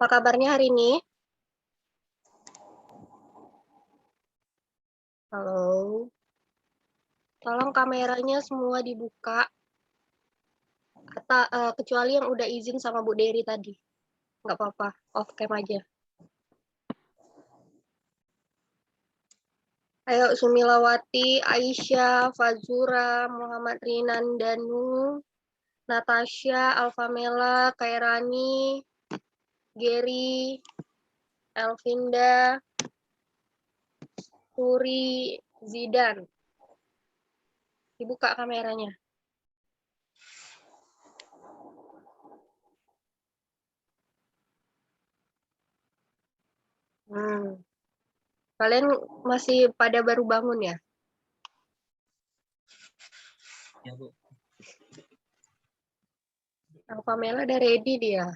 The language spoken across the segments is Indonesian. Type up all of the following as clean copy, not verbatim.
Apa kabarnya hari ini? Halo. Tolong kameranya semua dibuka. Kecuali yang udah izin sama Bu Dery tadi. Nggak apa-apa, off cam aja. Ayo, Sumilawati, Aisyah, Fazura, Muhammad Rinan Danu, Natasha, Alfamela, Kairani, Gary, Elvinda, Suri, Zidan. Dibuka kameranya. Kalian masih pada baru bangun ya? Ya, Bu. Alfamela udah ready dia.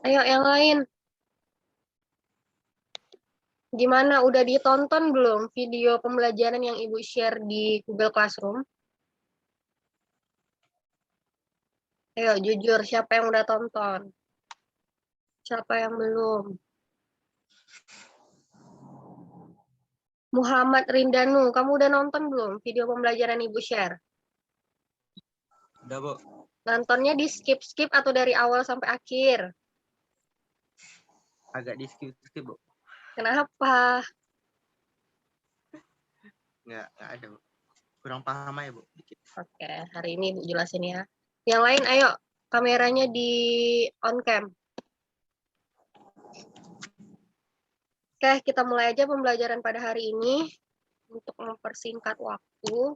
Ayo yang lain. Gimana, udah ditonton belum video pembelajaran yang Ibu share di Google Classroom? Ayo jujur, siapa yang udah tonton? Siapa yang belum? Muhammad Rindanu, kamu udah nonton belum video pembelajaran Ibu share? Udah, Bu. Nontonnya di skip-skip atau dari awal sampai akhir? Agak di skip, Bu. Kenapa? Nggak ada, Bu. Kurang paham aja, Bu. Dikit. Oke, hari ini Ibu jelasin ya. Yang lain, ayo kameranya di on cam. Oke, kita mulai aja pembelajaran pada hari ini. Untuk mempersingkat waktu,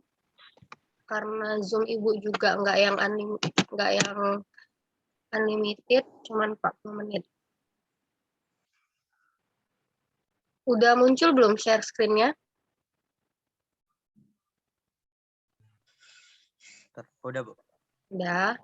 karena Zoom Ibu juga nggak yang unlimited, cuman 40 menit. Udah muncul belum share screen-nya? Udah, Bu. Udah.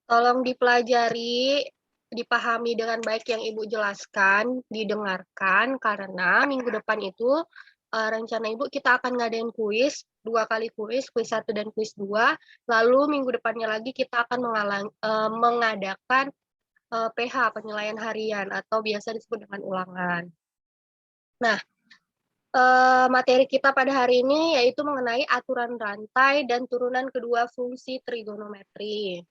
Tolong dipelajari, dipahami dengan baik yang Ibu jelaskan, didengarkan, karena minggu depan itu rencana Ibu kita akan ngadain kuis, 2 kali kuis 1 dan kuis 2, lalu minggu depannya lagi kita akan mengadakan PH, penilaian harian, atau biasa disebut dengan ulangan. Nah, materi kita pada hari ini yaitu mengenai aturan rantai dan turunan kedua fungsi trigonometri.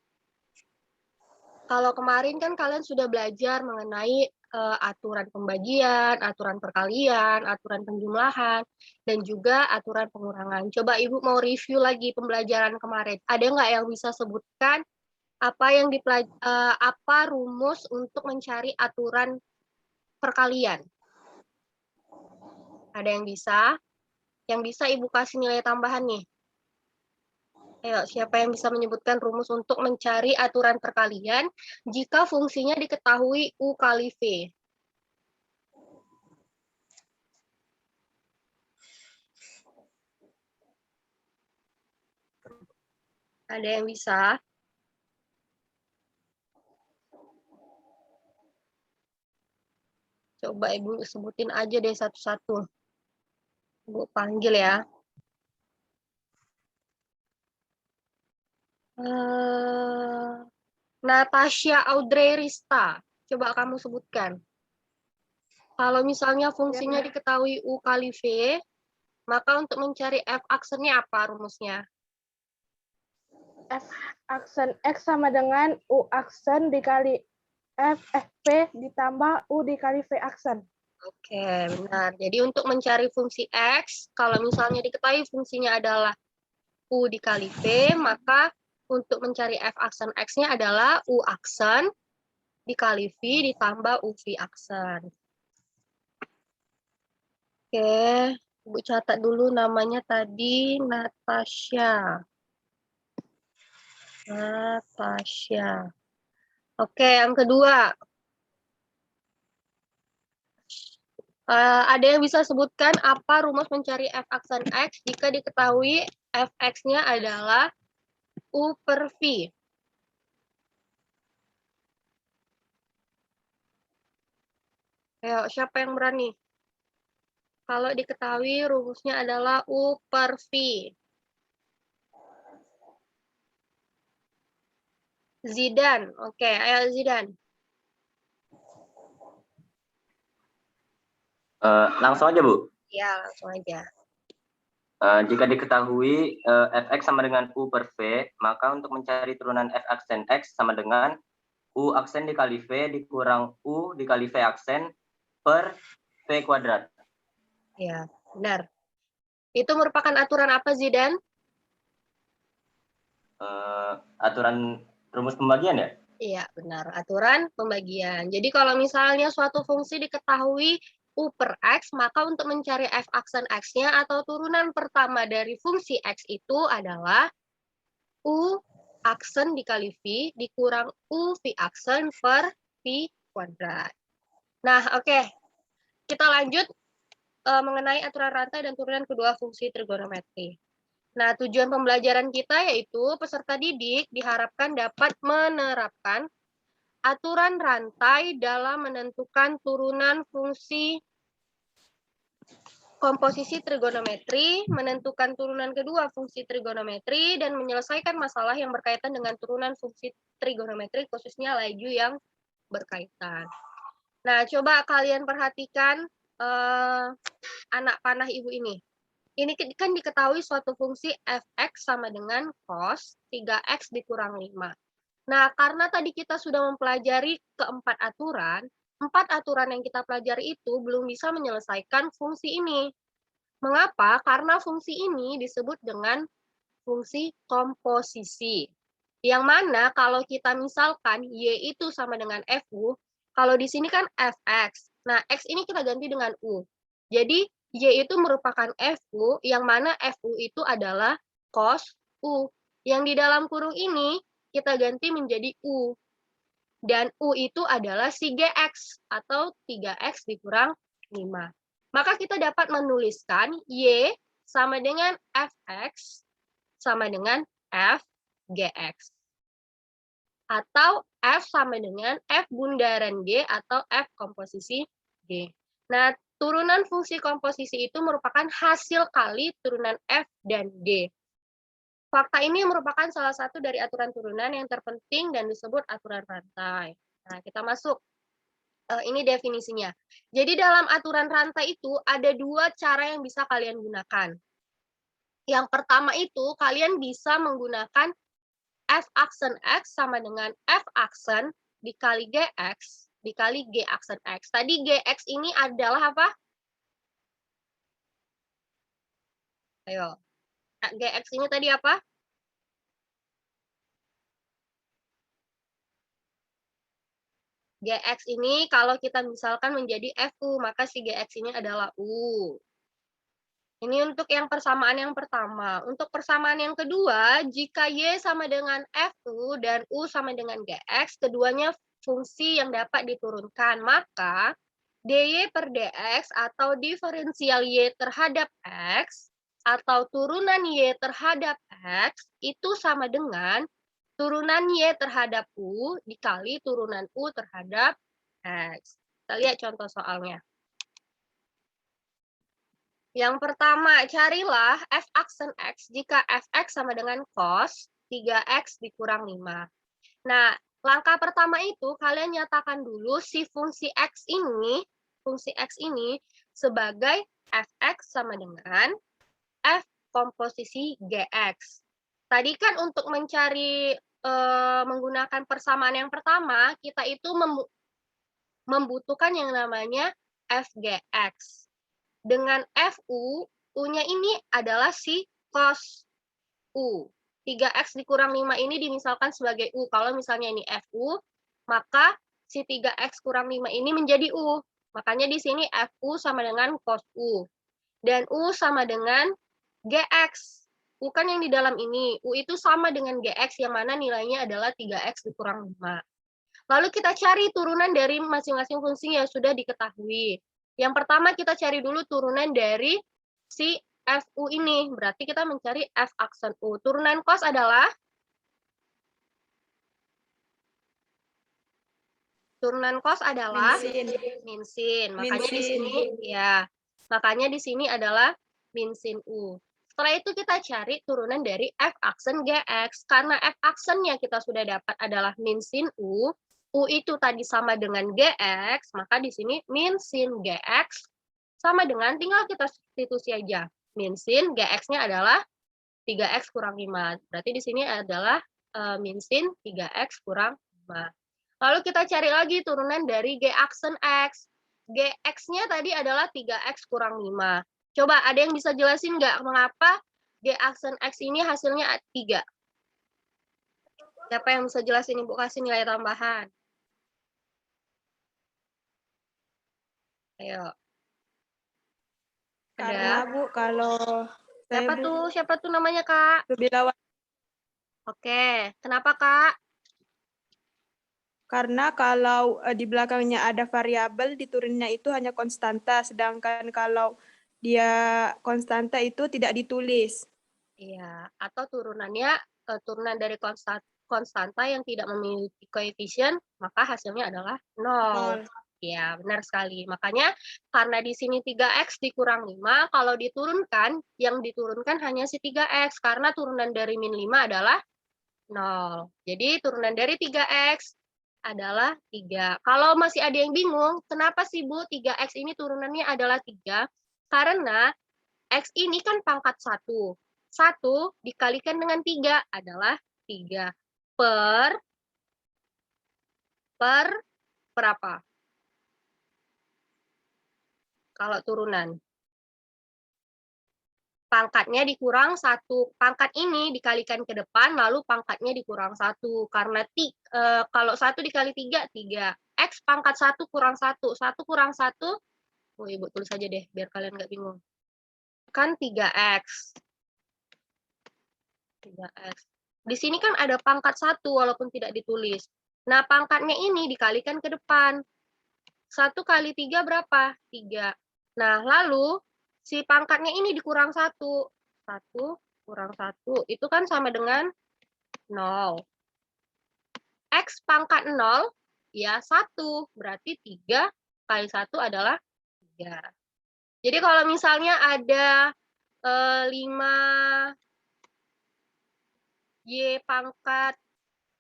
Kalau kemarin kan kalian sudah belajar mengenai aturan pembagian, aturan perkalian, aturan penjumlahan, dan juga aturan pengurangan. Coba Ibu mau review lagi pembelajaran kemarin. Ada nggak yang bisa sebutkan apa rumus untuk mencari aturan perkalian? Ada yang bisa? Yang bisa Ibu kasih nilai tambahan nih. Ayo, siapa yang bisa menyebutkan rumus untuk mencari aturan perkalian jika fungsinya diketahui U kali V? Ada yang bisa? Coba Ibu sebutin aja deh satu-satu. Ibu panggil ya. Natasha Audrey Rista. Coba kamu sebutkan. Kalau misalnya fungsinya diketahui U kali V, maka untuk mencari F aksennya apa rumusnya? F aksen X sama dengan U aksen dikali P ditambah U dikali V aksen. Oke, benar. Jadi untuk mencari fungsi X, kalau misalnya diketahui fungsinya adalah U dikali V, maka untuk mencari F aksen X-nya adalah U aksen dikali V ditambah UV aksen. Oke, Ibu catat dulu namanya tadi Natasha. Natasha. Oke, yang kedua. Ada yang bisa sebutkan apa rumus mencari F aksen X jika diketahui Fx-nya adalah U per V? Ayo, siapa yang berani? Kalau diketahui rumusnya adalah U per V. Zidan. Oke, ayo Zidan. Langsung aja, Bu. Ya, langsung aja. Jika diketahui fx sama dengan u per v, maka untuk mencari turunan f aksen x sama dengan u aksen dikali v dikurang u dikali v aksen per v kuadrat. Ya, benar. Itu merupakan aturan apa, Zidan? Aturan rumus pembagian ya? Iya, benar. Aturan pembagian. Jadi kalau misalnya suatu fungsi diketahui U per X, maka untuk mencari F aksen X-nya atau turunan pertama dari fungsi X itu adalah U aksen dikali V dikurang U V aksen per V kuadrat. Nah, oke. Kita lanjut mengenai aturan rantai dan turunan kedua fungsi trigonometri. Nah, tujuan pembelajaran kita yaitu peserta didik diharapkan dapat menerapkan aturan rantai dalam menentukan turunan fungsi komposisi trigonometri, menentukan turunan kedua fungsi trigonometri, dan menyelesaikan masalah yang berkaitan dengan turunan fungsi trigonometri, khususnya laju yang berkaitan. Nah, coba kalian perhatikan anak panah ibu ini. Ini kan diketahui suatu fungsi fx sama dengan cos 3x dikurang 5. Nah, karena tadi kita sudah mempelajari keempat aturan yang kita pelajari itu belum bisa menyelesaikan fungsi ini. Mengapa? Karena fungsi ini disebut dengan fungsi komposisi. Yang mana kalau kita misalkan y itu sama dengan fu, kalau di sini kan fx. Nah, x ini kita ganti dengan u. Jadi, y itu merupakan fu, yang mana fu itu adalah cos u. Yang di dalam kurung ini, kita ganti menjadi u. Dan u itu adalah si gx, atau 3x dikurang 5. Maka kita dapat menuliskan y sama dengan fx sama dengan f gx. Atau f sama dengan f bundaran g atau f komposisi g. Nah, turunan fungsi komposisi itu merupakan hasil kali turunan f dan g. Fakta ini merupakan salah satu dari aturan turunan yang terpenting dan disebut aturan rantai. Nah, kita masuk. Ini definisinya. Jadi dalam aturan rantai itu ada dua cara yang bisa kalian gunakan. Yang pertama itu kalian bisa menggunakan f aksen x sama dengan f aksen dikali gx dikali g aksen x. Tadi gx ini adalah apa? Ayo. Gx ini tadi apa? Gx ini kalau kita misalkan menjadi fu, maka si gx ini adalah u. Ini untuk yang persamaan yang pertama. Untuk persamaan yang kedua, jika y sama dengan fu dan u sama dengan gx, keduanya fungsi yang dapat diturunkan, maka dy per dx atau diferensial y terhadap x atau turunan y terhadap x itu sama dengan turunan y terhadap u dikali turunan u terhadap x. Kita lihat contoh soalnya. Yang pertama, carilah f aksen x jika fx sama dengan cos 3x dikurang 5. Nah, langkah pertama itu kalian nyatakan dulu si fungsi x ini sebagai fx sama dengan f komposisi gx. Tadi kan untuk mencari menggunakan persamaan yang pertama, kita itu membutuhkan yang namanya fgx. Dengan fu, u-nya ini adalah si cos u. 3x dikurang 5 ini dimisalkan sebagai u. Kalau misalnya ini fu, maka si 3x kurang 5 ini menjadi u. Makanya di sini fu sama dengan cos u. Dan u sama dengan gx. U kan yang di dalam ini. U itu sama dengan gx yang mana nilainya adalah 3x dikurang 5. Lalu kita cari turunan dari masing-masing fungsi yang sudah diketahui. Yang pertama kita cari dulu turunan dari si fu ini. Berarti kita mencari f aksen u. Turunan cos adalah min sin. Makanya di sini ya Makanya di sini adalah min sin U. Setelah itu kita cari turunan dari F aksen GX. Karena F aksennya kita sudah dapat adalah min sin U. U itu tadi sama dengan GX, maka di sini min sin GX sama dengan, tinggal kita substitusi aja. Min sin GX-nya adalah 3X kurang 5. Berarti di sini adalah min sin 3X kurang 5. Lalu kita cari lagi turunan dari G aksen X. GX-nya tadi adalah 3X kurang 5. Coba ada yang bisa jelasin nggak mengapa G aksen X ini hasilnya 3? Siapa yang bisa jelasin? Ibu kasih nilai tambahan. Ayo. Karena Ada? Bu, kalau saya Bu, Siapa tuh namanya, Kak? Rubilawan. Oke, kenapa, Kak? Karena kalau di belakangnya ada variabel, diturunnya itu hanya konstanta, sedangkan kalau dia konstanta itu tidak ditulis. Iya, atau turunannya turunan dari konstanta yang tidak memiliki koefisien, maka hasilnya adalah 0. Ya, benar sekali. Makanya karena di sini 3X dikurang 5, kalau diturunkan, yang diturunkan hanya si 3X, karena turunan dari min 5 adalah 0. Jadi turunan dari 3X adalah 3. Kalau masih ada yang bingung, kenapa sih Bu 3X ini turunannya adalah 3? Karena X ini kan pangkat 1. 1 dikalikan dengan 3 adalah 3. Per berapa? Kalau turunan. Pangkatnya dikurang 1. Pangkat ini dikalikan ke depan, lalu pangkatnya dikurang 1. Karena kalau 1 dikali 3, 3. X pangkat 1 kurang 1. 1 kurang 1, Ibu tulis aja deh, biar kalian nggak bingung. Kan 3X. 3X. Di sini kan ada pangkat 1 walaupun tidak ditulis. Nah, pangkatnya ini dikalikan ke depan. 1 kali 3 berapa? 3. Nah, lalu si pangkatnya ini dikurang 1. 1 kurang 1. Itu kan sama dengan 0. X pangkat 0, ya 1. Berarti 3 kali 1 adalah 3. Jadi kalau misalnya ada 5 Y pangkat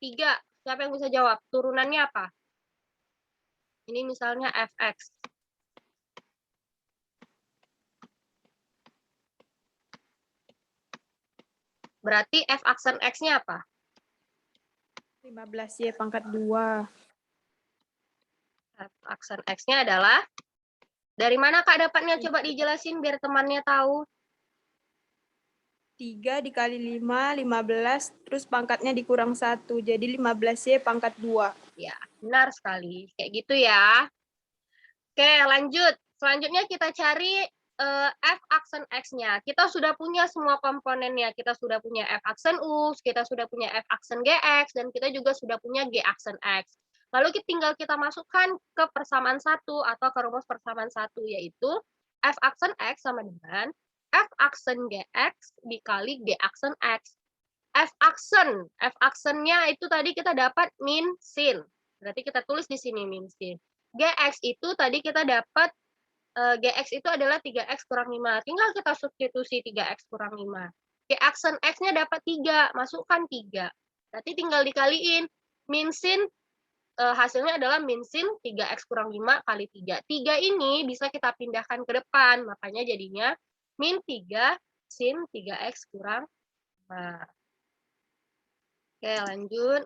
3, siapa yang bisa jawab? Turunannya apa? Ini misalnya Fx. Berarti F aksen X-nya apa? 15Y pangkat 2. F aksen X-nya adalah, dari mana Kak dapatnya? Coba dijelasin biar temannya tahu. 3 dikali 5, 15, terus pangkatnya dikurang 1. Jadi 15Y pangkat 2. Ya, benar sekali. Kayak gitu ya. Oke, lanjut. Selanjutnya kita cari F aksen X-nya. Kita sudah punya semua komponennya. Kita sudah punya F aksen U, kita sudah punya F aksen GX, dan kita juga sudah punya G aksen X. Lalu tinggal kita masukkan ke persamaan 1 atau ke rumus persamaan 1, yaitu F aksen X sama dengan F aksen GX dikali G aksen X. F aksennya itu tadi kita dapat min sin. Berarti kita tulis di sini min sin. GX itu tadi kita dapat GX itu adalah 3X kurang 5. Tinggal kita substitusi 3X kurang 5. G aksen X-nya dapat 3, masukkan 3. Berarti tinggal dikaliin. Min sin hasilnya adalah min sin 3X kurang 5 kali 3. 3 ini bisa kita pindahkan ke depan, makanya jadinya min 3 sin 3X kurang 5. Oke, lanjut.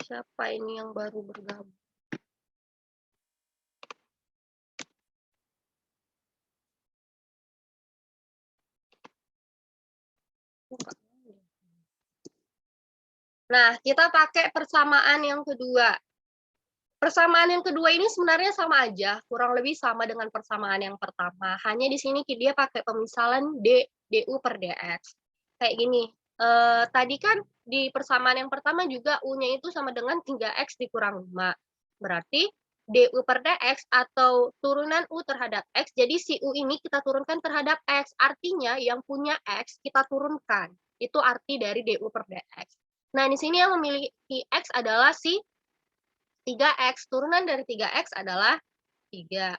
Siapa ini yang baru bergabung? Nah, kita pakai persamaan yang kedua. Persamaan yang kedua ini sebenarnya sama aja, kurang lebih sama dengan persamaan yang pertama. Hanya di sini dia pakai pemisalan D du per dx. Kayak gini, tadi kan di persamaan yang pertama juga U-nya itu sama dengan 3x dikurang 5. Berarti du per dx atau turunan U terhadap x, jadi si U ini kita turunkan terhadap x. Artinya yang punya x kita turunkan. Itu arti dari du per dx. Nah, di sini yang memiliki x adalah si 3x. Turunan dari 3x adalah 3.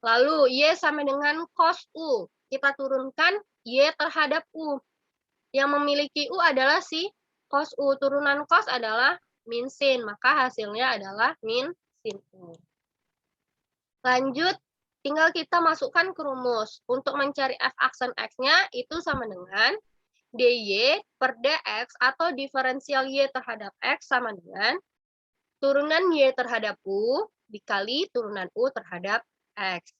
Lalu Y sama dengan cos U. Kita turunkan Y terhadap U. Yang memiliki U adalah si cos U. Turunan cos adalah min sin. Maka hasilnya adalah min sin U. Lanjut, tinggal kita masukkan ke rumus. Untuk mencari f aksen x-nya itu sama dengan dy per dx atau diferensial y terhadap x sama dengan turunan y terhadap u dikali turunan u terhadap x.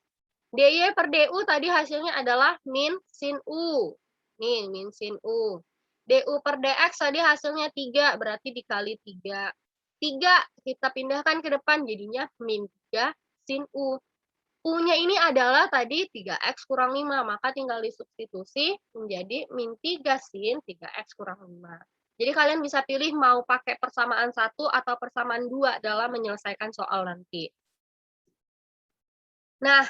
dy per du tadi hasilnya adalah min sin u. Nih, min sin u. du per dx tadi hasilnya 3, berarti dikali 3. 3 kita pindahkan ke depan jadinya min 3 sin u. U-nya ini adalah tadi 3x kurang 5, maka tinggal disubstitusi menjadi min 3 sin 3x kurang 5. Jadi kalian bisa pilih mau pakai persamaan 1 atau persamaan 2 dalam menyelesaikan soal nanti. Nah,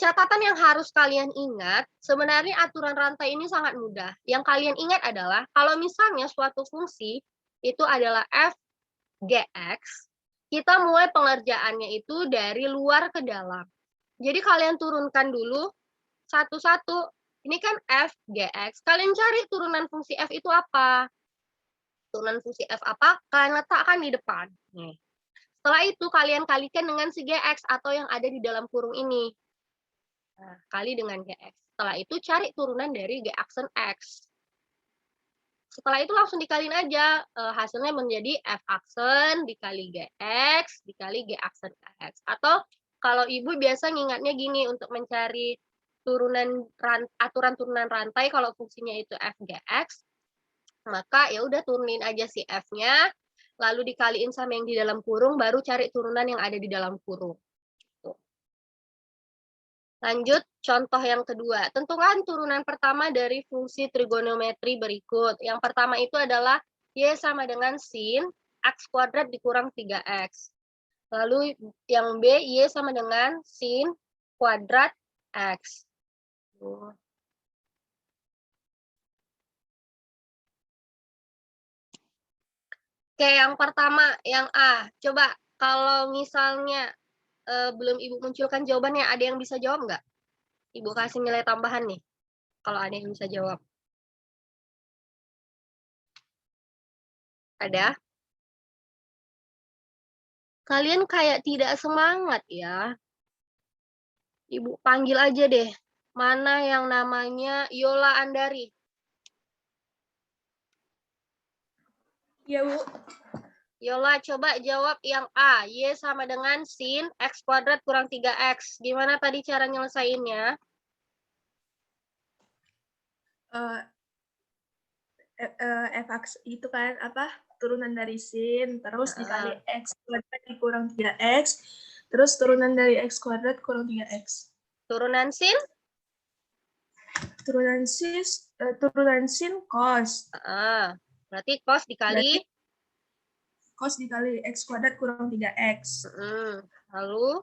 catatan yang harus kalian ingat, sebenarnya aturan rantai ini sangat mudah. Yang kalian ingat adalah, kalau misalnya suatu fungsi itu adalah f gx, kita mulai pengerjaannya itu dari luar ke dalam. Jadi kalian turunkan dulu satu-satu. Ini kan f gx. Kalian cari turunan fungsi f itu apa? Turunan fungsi f apa? Kalian letakkan di depan. Nih. Setelah itu kalian kalikan dengan si gx atau yang ada di dalam kurung ini. Nah, kali dengan gx. Setelah itu cari turunan dari g aksen x. Setelah itu langsung dikaliin aja. Hasilnya menjadi f aksen dikali gx dikali g aksen x. Atau kalau ibu biasa ngingatnya gini untuk mencari aturan turunan rantai kalau fungsinya itu f gx, maka ya udah turunin aja si f-nya, lalu dikaliin sama yang di dalam kurung, baru cari turunan yang ada di dalam kurung. Tuh. Lanjut, contoh yang kedua. Tentukan turunan pertama dari fungsi trigonometri berikut. Yang pertama itu adalah y sama dengan sin x kuadrat dikurang 3x. Lalu yang B, Y sama dengan sin kuadrat X. Oke, yang pertama, yang A. Coba, kalau misalnya belum Ibu munculkan jawabannya, ada yang bisa jawab nggak? Ibu kasih nilai tambahan nih, kalau ada yang bisa jawab. Ada? Kalian kayak tidak semangat ya. Ibu panggil aja deh. Mana yang namanya Yola Andari? Ya, Bu. Yola, coba jawab yang A. Y sama dengan sin X kuadrat kurang 3X. Gimana tadi cara nyelesainnya? F itu kan apa? Turunan dari sin, terus dikali X kuadrat dikurang 3X, terus turunan dari X kuadrat kurang 3X. Turunan sin? Turunan sin cos. Berarti cos dikali? Cos dikali X kuadrat kurang 3X. Lalu?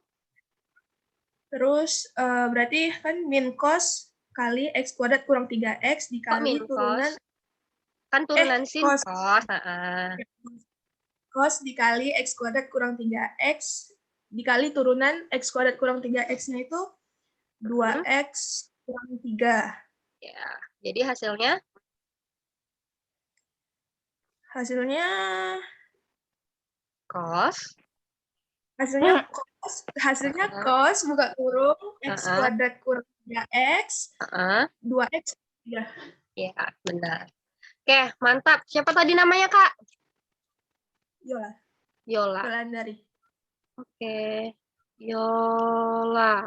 Terus berarti kan min cos kali X kuadrat kurang 3X dikali turunan. Kan turunan sin cos. Cos dikali X kuadrat kurang 3X dikali turunan X kuadrat kurang 3X-nya itu 2X kurang 3. Ya, jadi hasilnya? Hasilnya Cos. Hasilnya cos buka kurung X kuadrat kurang 3X 2X 3. Ya, benar. Oke, mantap. Siapa tadi namanya, Kak? Yola. Yola. Yola Andari. Oke. Yola.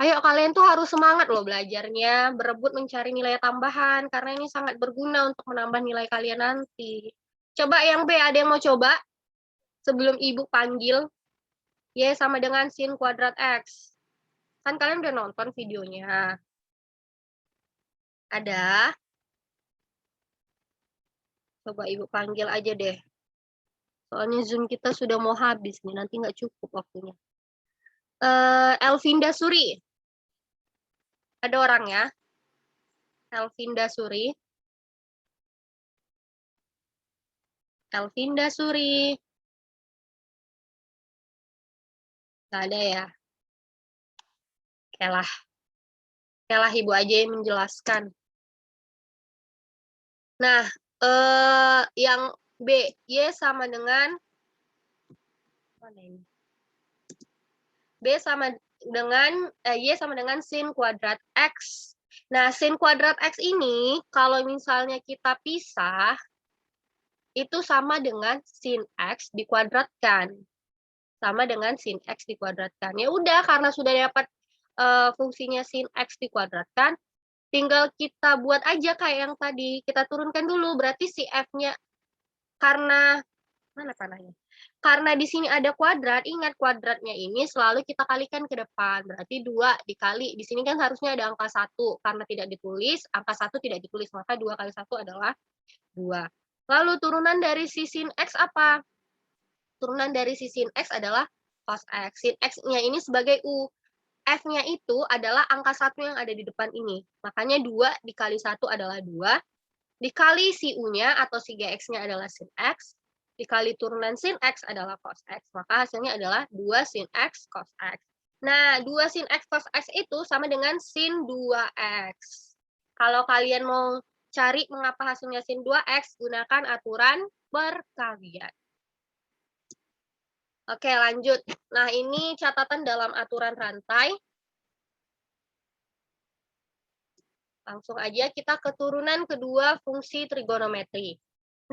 Ayo, kalian tuh harus semangat loh belajarnya, berebut mencari nilai tambahan, karena ini sangat berguna untuk menambah nilai kalian nanti. Coba yang B, ada yang mau coba? Sebelum Ibu panggil, Y sama dengan sin kuadrat X. Kan kalian udah nonton videonya. Ada? Coba Ibu panggil aja deh. Soalnya Zoom kita sudah mau habis nih, nanti nggak cukup waktunya. Elvinda Suri. Ada orang ya? Elvinda Suri. Elvinda Suri. Nggak ada ya? Oke lah Ibu aja yang menjelaskan. Nah, yang B, Y sama dengan mana ini? B sama dengan Y sama dengan sin kuadrat X. Nah, sin kuadrat X ini kalau misalnya kita pisah itu sama dengan sin X dikuadratkan. Sama dengan sin X dikuadratkan. Ya udah, karena sudah dapat fungsinya sin X dikuadratkan, tinggal kita buat aja kayak yang tadi. Kita turunkan dulu, berarti si F-nya, karena, mana panahnya? Karena di sini ada kuadrat, ingat kuadratnya ini selalu kita kalikan ke depan. Berarti 2 dikali, di sini kan harusnya ada angka 1. Karena tidak ditulis, angka 1 tidak ditulis, maka 2 kali 1 adalah 2. Lalu turunan dari si sin X apa? Turunan dari si sin X adalah cos X. Sin X-nya ini sebagai U. F-nya itu adalah angka 1 yang ada di depan ini. Makanya 2 dikali 1 adalah 2. Dikali si U-nya atau si GX-nya adalah sin X. Dikali turunan sin X adalah cos X. Maka hasilnya adalah 2 sin X cos X. Nah, 2 sin X cos X itu sama dengan sin 2X. Kalau kalian mau cari mengapa hasilnya sin 2X, gunakan aturan perkalian. Oke, lanjut. Nah, ini catatan dalam aturan rantai. Langsung aja kita ke turunan kedua fungsi trigonometri.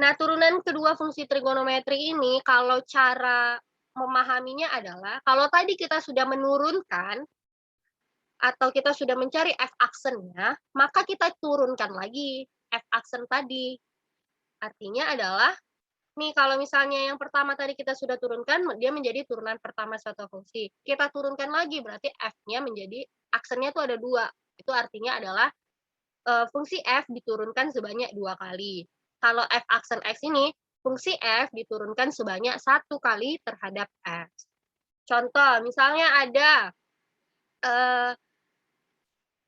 Nah, turunan kedua fungsi trigonometri ini, kalau cara memahaminya adalah, kalau tadi kita sudah menurunkan, atau kita sudah mencari f-aksennya, maka kita turunkan lagi f-aksen tadi. Artinya adalah, nih kalau misalnya yang pertama tadi kita sudah turunkan, dia menjadi turunan pertama suatu fungsi. Kita turunkan lagi, berarti f-nya menjadi, aksennya itu ada 2. Itu artinya adalah fungsi f diturunkan sebanyak 2 kali. Kalau f aksen x ini, fungsi f diturunkan sebanyak 1 kali terhadap x. Contoh, misalnya ada,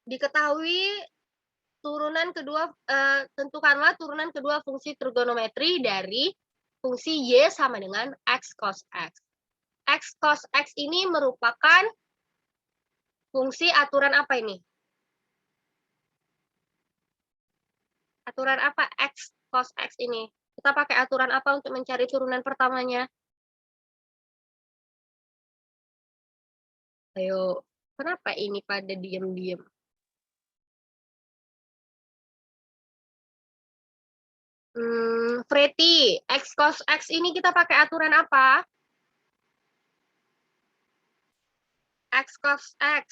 diketahui turunan kedua, tentukanlah turunan kedua fungsi trigonometri dari fungsi y sama dengan x cos x. X cos x ini merupakan fungsi aturan apa ini? Aturan apa x cos x ini? Kita pakai aturan apa untuk mencari turunan pertamanya? Ayo, kenapa ini pada diam-diam? Preti, x cos x ini kita pakai aturan apa? X cos x.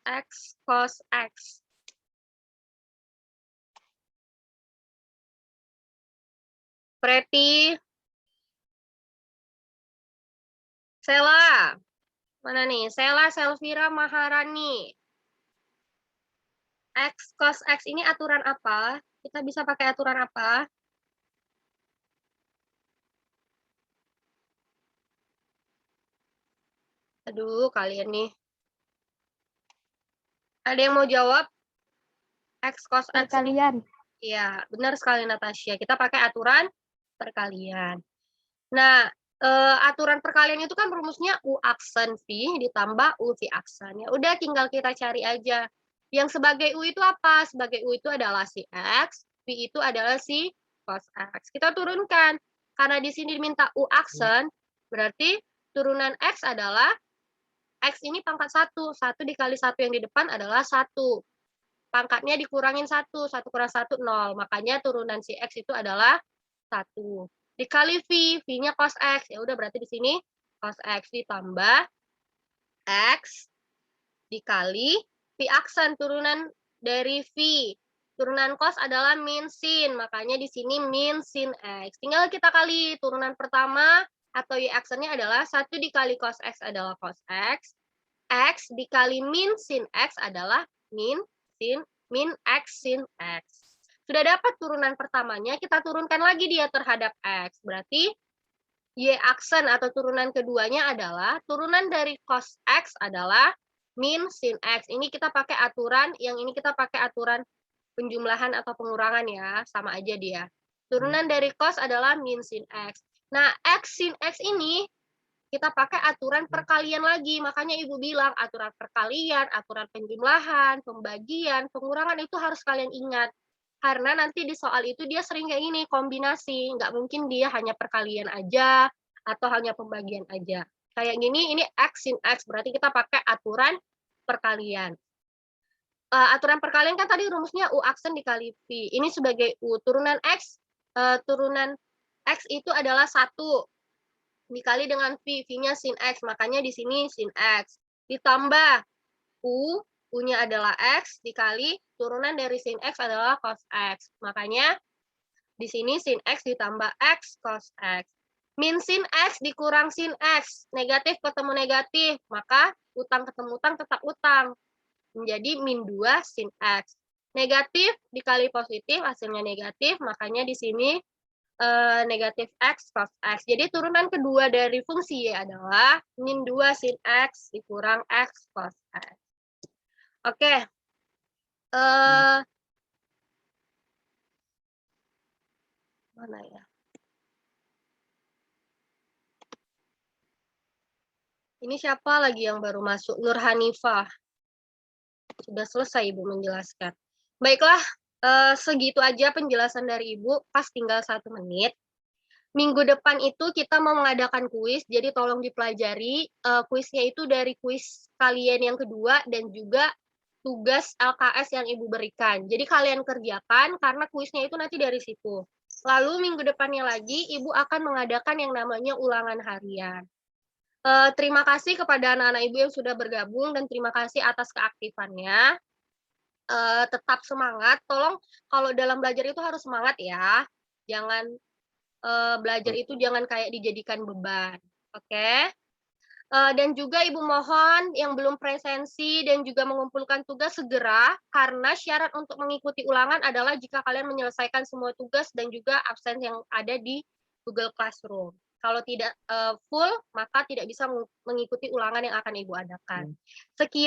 X cos x. Preti. Sela. Mana nih? Sela, Selvira, Maharani. X cos x ini aturan apa? Kita bisa pakai aturan apa? Aduh, kalian nih. Ada yang mau jawab? X cos x. Perkalian. Iya, benar sekali Natasha. Kita pakai aturan perkalian. Nah, aturan perkalian itu kan rumusnya U aksen V ditambah U V aksen. Ya udah, tinggal kita cari aja. Yang sebagai U itu apa? Sebagai U itu adalah si X, V itu adalah si cos X. Kita turunkan. Karena di sini diminta U aksen, berarti turunan X adalah, X ini pangkat 1. 1 dikali 1 yang di depan adalah 1. Pangkatnya dikurangin 1. 1 kurang 1, 0. Makanya turunan si X itu adalah 1. Dikali V, V-nya cos X. Ya udah, berarti di sini cos X ditambah X dikali V aksen, turunan dari V. Turunan cos adalah min sin, makanya di sini min sin X. Tinggal kita kali turunan pertama atau Y aksennya adalah 1 dikali cos X adalah cos X. X dikali min sin X adalah min sin min X sin X. Sudah dapat turunan pertamanya, kita turunkan lagi dia terhadap X. Berarti Y aksen atau turunan keduanya adalah turunan dari cos X adalah min sin X. Ini kita pakai aturan, yang ini kita pakai aturan penjumlahan atau pengurangan ya, sama aja dia. Turunan dari cos adalah min sin X. Nah, X sin X ini kita pakai aturan perkalian lagi. Makanya Ibu bilang aturan perkalian, aturan penjumlahan, pembagian, pengurangan itu harus kalian ingat. Karena nanti di soal itu dia sering kayak gini, kombinasi. Nggak mungkin dia hanya perkalian aja, atau hanya pembagian aja. Kayak gini, ini X sin X, berarti kita pakai aturan perkalian. Aturan perkalian kan tadi rumusnya U aksen dikali V. Ini sebagai U. Turunan X itu adalah 1 dikali dengan V. V-nya sin X, makanya di sini sin X. Ditambah U, U-nya adalah X, dikali turunan dari sin X adalah cos X. Makanya di sini sin X ditambah X cos X. Min sin X dikurang sin X. Negatif ketemu negatif, maka utang ketemu utang tetap utang. Menjadi min 2 sin X. Negatif dikali positif, hasilnya negatif, makanya di sini negatif X cos X. Jadi turunan kedua dari fungsi Y adalah min 2 sin X dikurang X cos X. Oke. Mana ya? Ini siapa lagi yang baru masuk? Nur Hanifah. Sudah selesai Ibu menjelaskan. Baiklah, segitu aja penjelasan dari Ibu. Pas tinggal 1 menit. Minggu depan itu kita mau mengadakan kuis, jadi tolong dipelajari. Kuisnya itu dari kuis kalian yang kedua dan juga tugas LKS yang Ibu berikan. Jadi kalian kerjakan karena kuisnya itu nanti dari situ. Lalu minggu depannya lagi Ibu akan mengadakan yang namanya ulangan harian. Terima kasih kepada anak-anak Ibu yang sudah bergabung dan terima kasih atas keaktifannya. Tetap semangat, tolong kalau dalam belajar itu harus semangat ya. Jangan belajar itu jangan kayak dijadikan beban. Oke? Dan juga Ibu mohon yang belum presensi dan juga mengumpulkan tugas segera, karena syarat untuk mengikuti ulangan adalah jika kalian menyelesaikan semua tugas dan juga absen yang ada di Google Classroom. Kalau tidak full, maka tidak bisa mengikuti ulangan yang akan Ibu adakan. Sekian.